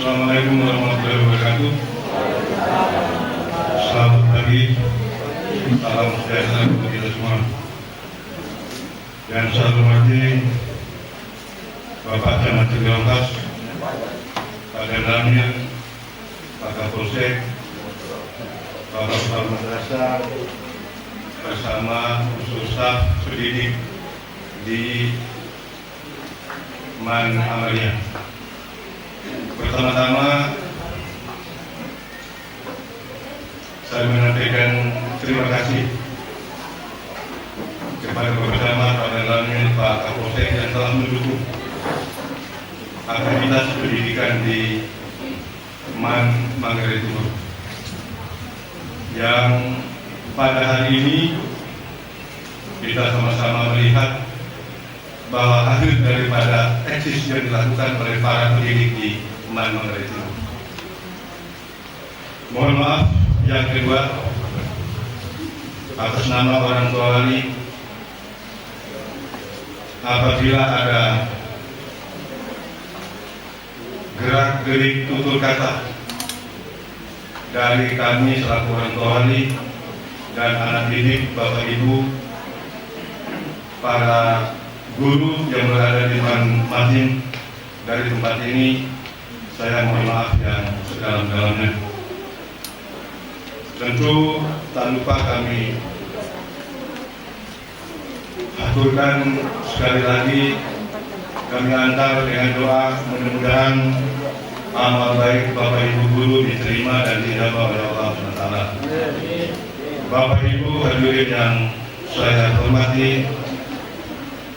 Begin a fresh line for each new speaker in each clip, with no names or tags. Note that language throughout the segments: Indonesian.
Assalamualaikum warahmatullahi wabarakatuh. Selamat pagi, salam sejahtera untuk kita semua. Yang saya hormati Bapak Camat Cendrawasih, Pak Danramil, Pak Kapolsek, Bapak Kepala Madrasah, bersama unsur staf pendidik di Man Amalia. Pertama-tama saya menyampaikan terima kasih kepada bersama Pak Danramil, Pak Kapolsek yang telah mendukung aktivitas pendidikan di Man Manggarai Timur, yang pada hari ini kita sama-sama melihat bahwa hasil daripada eksis yang dilakukan oleh para pendidik di Man Manggarai Timur. Mohon maaf yang kedua, atas nama orang tua wali, apabila ada gerak-gerik tutur kata dari kami selaku orang tua wali dan anak didik, Bapak Ibu, para guru yang berada di masing-masing dari tempat ini, saya mohon maaf yang sedalam-dalamnya. Tentu tak lupa kami aturkan sekali lagi, kami antar dengan doa mudah-mudahan amal baik Bapak Ibu guru diterima dan dijabah oleh Allah SWT. Bapak Ibu hadirin yang saya hormati,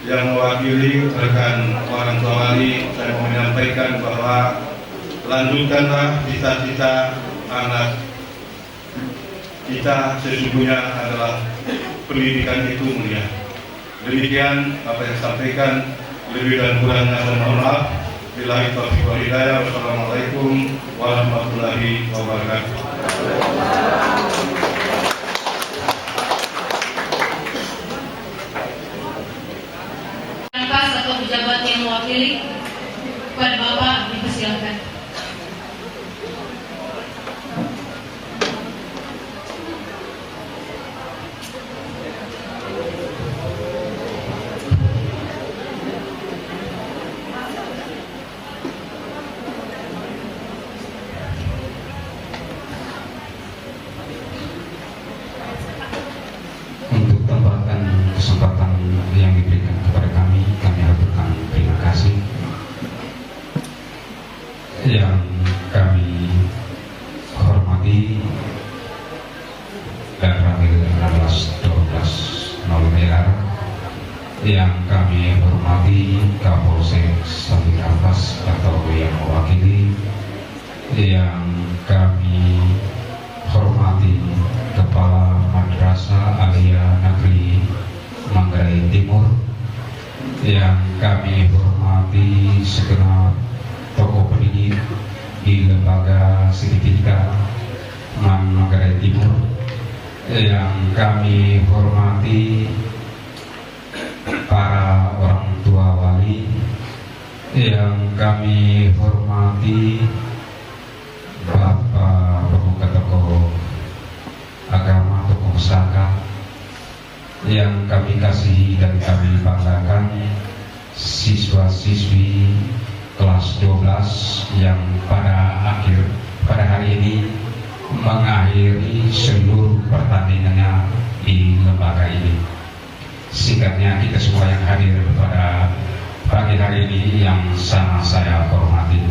yang mewakili rekan orang tua wali, saya mau menyampaikan bahwa lanjutkanlah cita-cita anak kita, sesungguhnya adalah pendidikan itu mulia. Demikian apa yang saya sampaikan, lebih dan kurangnya saya mohon maaf. Billahi taufiq wal hidayah. Wassalamualaikum warahmatullahi wabarakatuh.
Atau pejabat yang mewakili, kepada Bapak dipersilakan.
Untuk tempatkan kesempatan yang diberikan kepada kami aturkan terima kasih. Yang kami hormati Danramil 1612 Nolmelar, yang kami hormati Kapolsek Sambil Nafas atau yang mewakili, yang kami hormati Kepala Madrasah Alia Negeri Manggarai Timur, yang kami hormati segenap tokoh pendidik di lembaga pendidikan Man Manggarai Timur, yang kami hormati para orang tua wali, yang kami hormati Bapak pemuka tokoh agama, tokoh masyarakat, yang kami kasihi dan kami banggakan, siswa-siswi kelas 12 yang pada hari ini mengakhiri seluruh pertandingannya di lembaga ini. Singkatnya, kita semua yang hadir pada pagi hari ini yang sama saya hormati.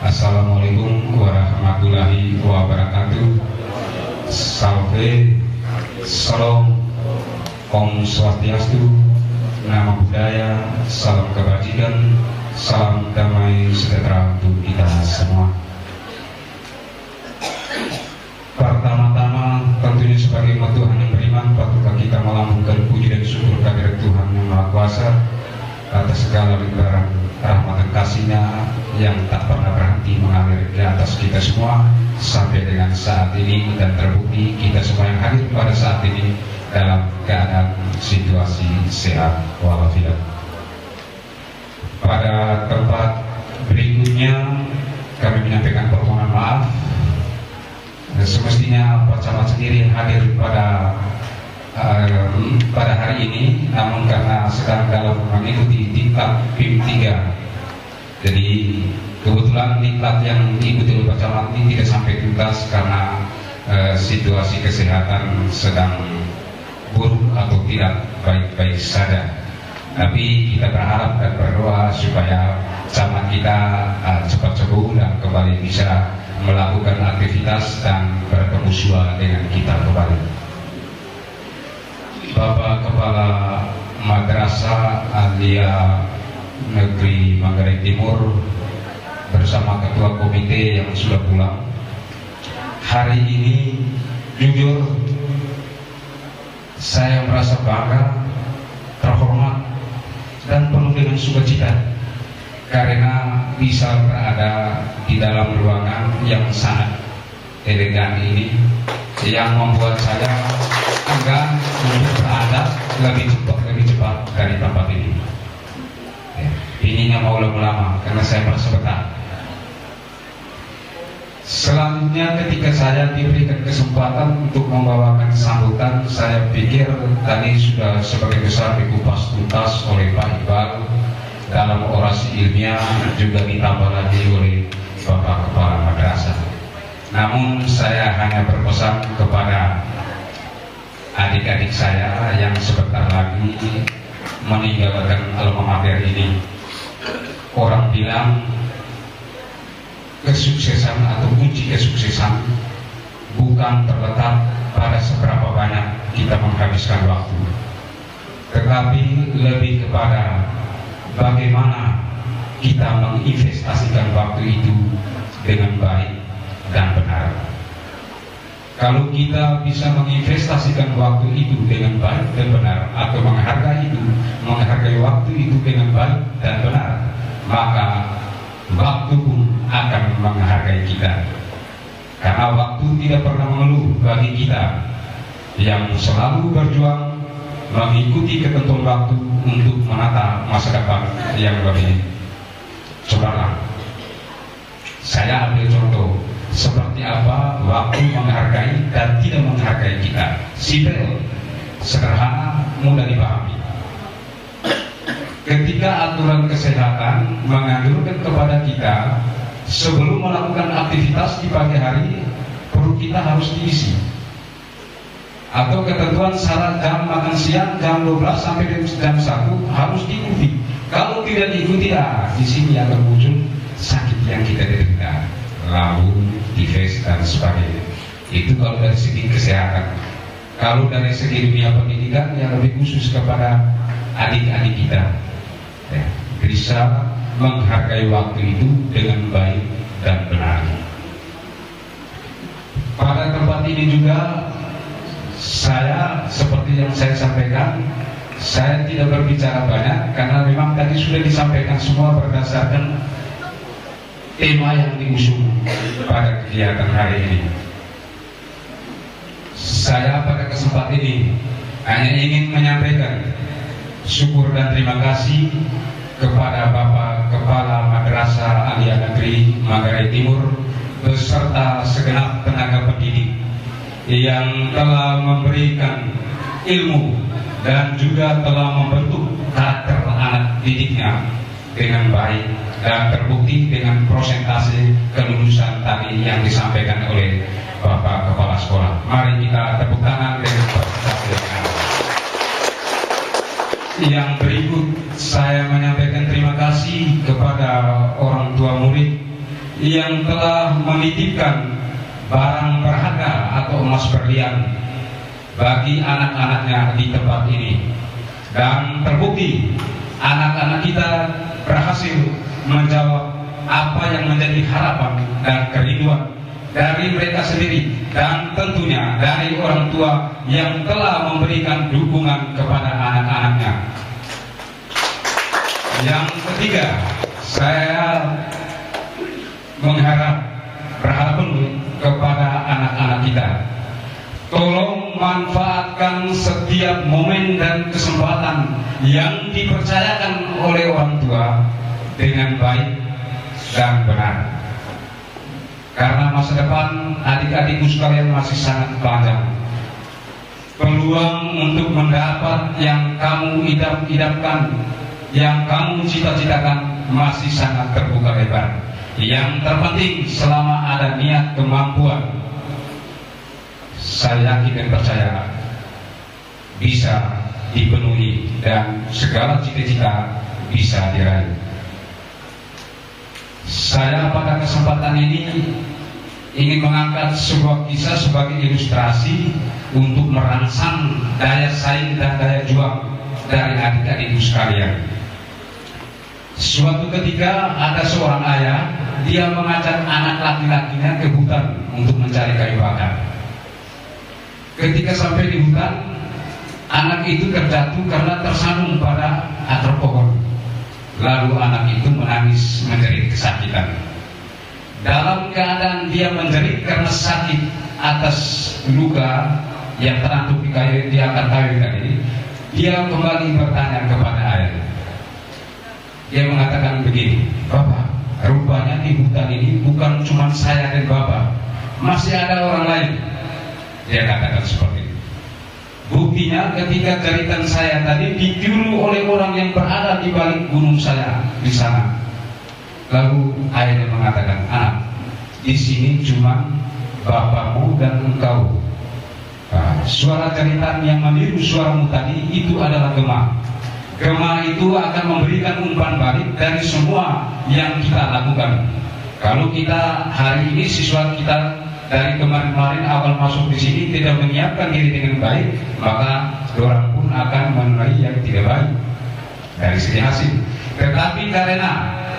Assalamualaikum warahmatullahi wabarakatuh. Salve, salam, Om Swastiastu, nama budaya, salam kebajikan, salam damai sejahtera untuk kita semua. Pertama-tama, tentunya sebagai umat Tuhan yang beriman, patutlah kita melambungkan puji dan syukur kehadirat Tuhan yang Maha Kuasa atas segala limpahan rahmat dan kasih-Nya yang tak pernah berhenti mengalir di atas kita semua sampai dengan saat ini, dan terbukti kita semua yang hadir pada saat ini dalam keadaan situasi sehat walafiat. Pada tempat berikutnya kami menyampaikan permohonan maaf. Semestinya Pak Camat sendiri hadir pada hari ini, namun karena sedang dalam mengikuti diklat PIM 3, jadi kebetulan diklat yang diikuti oleh Pak Camat ini tidak sampai tuntas karena situasi kesehatan sedang buruk atau tidak baik-baik saja. Tapi kita berharap dan berdoa supaya camat kita cepat sembuh dan kembali bisa melakukan aktivitas dan bertemu sua dengan kita kembali. Bapak Kepala Madrasah Alia Negeri Manggarai Timur bersama Ketua Komite yang sudah pulang, hari ini jujur saya merasa bangga, terhormat, dan penuh dengan sukacita karena bisa berada di dalam ruangan yang sangat elegan ini, yang membuat saya enggan untuk berada lebih cepat dari tempat ini. Ininya mau lama-lama karena saya merasa betah. Selanjutnya ketika saya diberikan kesempatan untuk membawakan sambutan, saya pikir tadi sudah sebagai besar dikupas tuntas oleh Pak Iqbal dalam orasi ilmiah, juga ditambah lagi oleh Bapak Kepala Madrasah. Namun saya hanya berpesan kepada adik-adik saya yang sebentar lagi meninggalkan alma mater ini. Orang bilang kesuksesan atau kunci kesuksesan bukan terletak pada seberapa banyak kita menghabiskan waktu, tetapi lebih kepada bagaimana kita menginvestasikan waktu itu dengan baik dan benar. Kalau kita bisa menginvestasikan waktu itu dengan baik dan benar, atau menghargai waktu itu dengan baik dan benar, maka waktu pun akan menghargai kita. Karena waktu tidak pernah mengeluh bagi kita yang selalu berjuang mengikuti ketentuan waktu untuk menata masa depan yang lebih cemerlang. Saya ambil contoh seperti apa waktu menghargai dan tidak menghargai kita. Simpel, sederhana, mudah dipahami. Ketika aturan kesehatan menganjurkan kepada kita sebelum melakukan aktivitas di pagi hari, perut kita harus diisi. Atau ketentuan syarat jam makan siang jam 12 sampai jam 1 harus diikuti. Kalau tidak diikuti, di sini akan muncul sakit yang kita derita, lambung, tifus dan sebagainya. Itu kalau dari segi kesehatan. Kalau dari segi dunia pendidikan yang lebih khusus kepada adik-adik kita, bisa menghargai waktu itu dengan baik dan benar. Pada tempat ini juga saya, seperti yang saya sampaikan, saya tidak berbicara banyak karena memang tadi sudah disampaikan semua berdasarkan tema yang diusung pada kegiatan hari ini. Saya pada kesempatan ini hanya ingin menyampaikan syukur dan terima kasih kepada Bapak Kepala Madrasah Alia Negeri Manggarai Timur beserta segenap tenaga pendidik yang telah memberikan ilmu dan juga telah membentuk karakter anak didiknya dengan baik dan terbukti dengan prosentase kelulusan tadi yang disampaikan oleh Bapak Kepala Sekolah. Mari kita tepuk tangan dengan prosentase yang ada. Yang berikut saya menyampaikan terima kasih kepada orang tua murid yang telah menitipkan barang berharga atau emas berlian bagi anak-anaknya di tempat ini, dan terbukti anak-anak kita berhasil menjawab apa yang menjadi harapan dan kerinduan dari mereka sendiri dan tentunya dari orang tua yang telah memberikan dukungan kepada anak-anaknya. Yang ketiga, saya berharap kepada anak-anak kita, tolong manfaatkan setiap momen dan kesempatan yang dipercayakan oleh orang tua dengan baik dan benar. karena masa depan adik-adikku sekalian masih sangat panjang. Peluang untuk mendapat yang kamu idam-idamkan, yang kamu cita-citakan masih sangat terbuka lebar. Yang terpenting selama ada niat kemampuan, saya yakin dan percaya bisa dipenuhi dan segala cita-cita bisa diraih. Saya pada kesempatan ini ingin mengangkat sebuah kisah sebagai ilustrasi untuk merangsang daya saing dan daya juang dari adik-adikku sekalian. Suatu ketika ada seorang ayah, dia mengajak anak laki-lakinya ke hutan untuk mencari kayu bakar. Ketika sampai di hutan, anak itu terjatuh karena tersandung pada akar pohon. Lalu anak itu menangis menjerit kesakitan. Dalam keadaan dia menjerit karena sakit atas luka yang terantuk di akar kayu tadi, dia kembali bertanya kepada ayah. Dia mengatakan begini, "Bapak, rupanya di hutan ini bukan cuma saya dan Bapak, masih ada orang lain." Dia katakan seperti itu. Buktinya ketika jeritan saya tadi ditiru oleh orang yang berada di balik gunung saya di sana. Lalu ayahnya mengatakan, "Anak, di sini cuma bapakmu dan engkau." Suara jeritan yang meniru suaramu tadi itu adalah gema. Gema itu akan memberikan umpan balik dari semua yang kita lakukan. Kalau kita hari ini siswa kita dari kemarin-kemarin awal masuk di sini tidak menyiapkan diri dengan baik, maka orang pun akan menilai yang tidak baik dari segi hasil. Tetapi karena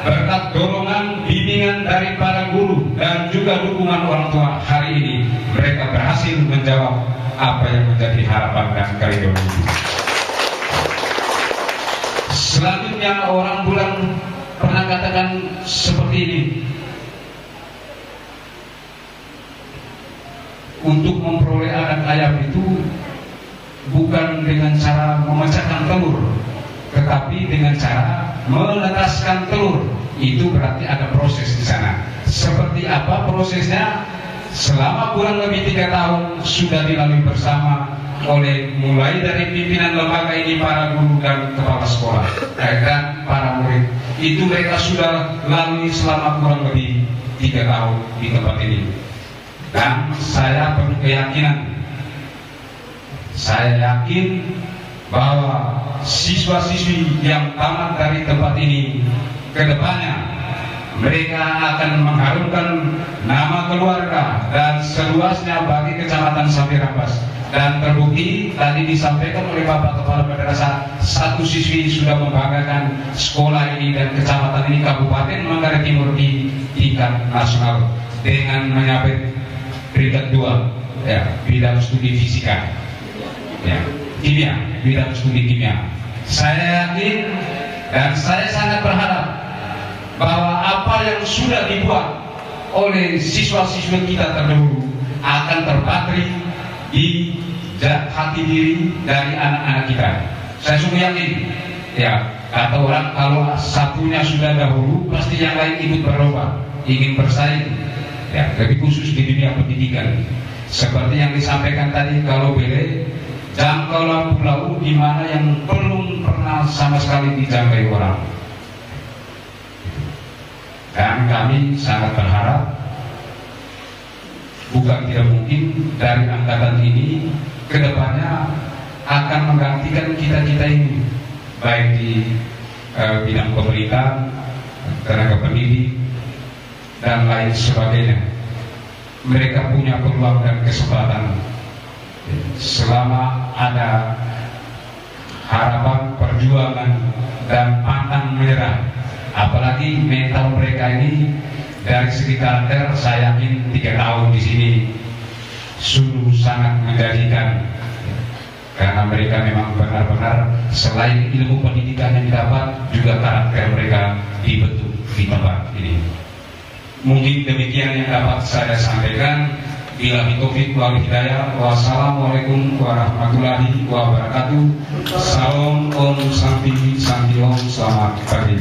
berkat dorongan, bimbingan dari para guru dan juga dukungan orang tua, hari ini mereka berhasil menjawab apa yang menjadi harapan dan kerinduan itu. Selanjutnya orang bulan pernah katakan seperti ini, untuk memperoleh anak ayam itu bukan dengan cara memecahkan telur, tetapi dengan cara menetaskan telur. Itu berarti ada proses di sana. Seperti apa prosesnya? Selama kurang lebih 3 tahun sudah dilalui bersama oleh mulai dari pimpinan lembaga ini, para guru dan kepala sekolah dan para murid. Itu mereka sudah lalui selama kurang lebih 3 tahun di tempat ini. Dan saya penuh keyakinan, saya yakin bahwa siswa-siswi yang tamat dari tempat ini kedepannya mereka akan mengharumkan nama keluarga dan seluasnya bagi Kecamatan Sambirampas. Dan terbukti tadi disampaikan oleh Bapak Kepala Madrasah, 1 siswi sudah membanggakan sekolah ini dan kecamatan ini, Kabupaten Manggarai Timur di tingkat nasional dengan menyabet peringkat 2 ya, bidang studi fisika ya, kimia, bidang studi kimia. Saya yakin dan saya sangat berharap bahwa apa yang sudah dibuat oleh siswa-siswa kita terdahulu akan terpatri di hati diri dari anak-anak kita. Saya sungguh yakin ya, kata orang kalau satunya sudah dahulu pasti yang lain ikut berlomba, ingin bersaing ya, lebih khusus di dunia pendidikan. Seperti yang disampaikan tadi, kalau boleh jangkaulah pulau di mana yang belum pernah sama sekali dijangkai orang. Dan kami sangat berharap, bukan tidak mungkin dari angkatan ini kedepannya akan menggantikan kita-kita ini, baik di bidang pemerintah, tenaga pendidik, dan lain sebagainya. Mereka punya peluang dan kesempatan selama ada harapan, perjuangan, dan pantang menyerah. Apalagi mental mereka ini dari segi karakter, saya yakin 3 tahun di sini sungguh sangat menjadikan, karena mereka memang benar-benar selain ilmu pendidikan yang didapat, juga karakter mereka dibentuk di tempat ini. Mungkin demikian yang dapat saya sampaikan. Billahi taufiq wal hidayah. Wassalamualaikum warahmatullahi wabarakatuh. Salam Om Santi Santi Om. Selamat pagi.